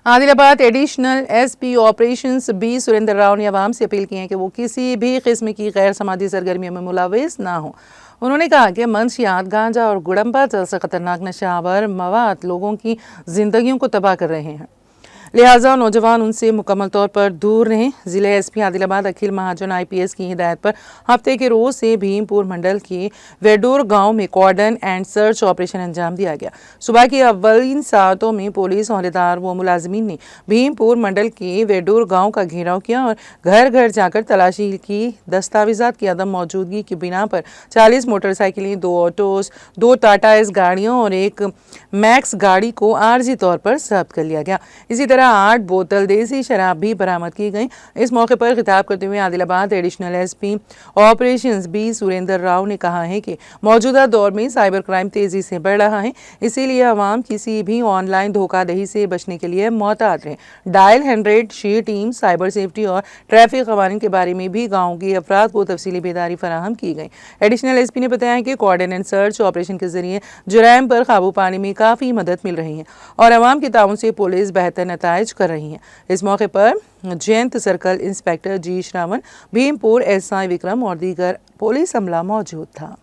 عادل آباد additional S P operations B Surender Rao نے عوام سے اپیل کی ہے کہ وہ کسی بھی قسم کی غیر سماجی سرگرمیوں میں ملوث نہ ہوں۔ انہوں نے کہا کہ منشیات، گانجا اور گڑمپا جیسے خطرناک نشہ آور مواد لوگوں کی زندگیوں کو تباہ کر رہے ہیں، لہٰذا نوجوان ان سے مکمل طور پر دور رہیں۔ ضلع ایس پی عادل آباد اکھل مہاجن IPS کی ہدایت پر ہفتے کے روز سے بھیم پور منڈل کے ویڈور گاؤں میں کارڈن اینڈ سرچ آپریشن انجام دیا گیا۔ صبح کی اولین ساعتوں میں پولیس عہدیدار و ملازمین نے بھیم پور منڈل کے ویڈور گاؤں کا گھیراؤ کیا اور گھر گھر جا کر تلاشی کی۔ دستاویزات کی عدم موجودگی کی بنا پر 40 موٹر سائیکلیں، 2 آٹوز، 2 ٹاٹا ایس گاڑیوں اور 1 میکس گاڑی کو عارضی طور پر ضبط کر لیا گیا۔ اسی طرح 8 بوتل دیسی شراب بھی برآمد کی گئی۔ اس موقع پر خطاب کرتے ہوئے Adilabad additional S P operations B Surender Rao نے کہا ہے کہ موجودہ دور میں سائبر کرائم تیزی سے بڑھ رہا ہے، اسی لیے عوام کسی بھی آن لائن دھوکہ دہی سے بچنے کے لیے محتاط رہیں۔ ڈائل 100 شی ٹیم سائبر سیفٹی اور ٹریفک قوانین کے بارے میں بھی گاؤں کے افراد کو تفصیلی بیداری فراہم کی گئی۔ ایڈیشنل ایس پی نے بتایا کہ کارڈن اینڈ سرچ آپریشن کے ذریعے جرائم پر قابو پانے میں کافی مدد مل رہی ہے اور عوام کے تعاون سے پولیس بہتر نتائج کر رہی ہے۔ اس موقع پر جینت سرکل انسپکٹر جی شراون، بھیم پور SI وکرم اور دیگر پولیس عملہ موجود تھا۔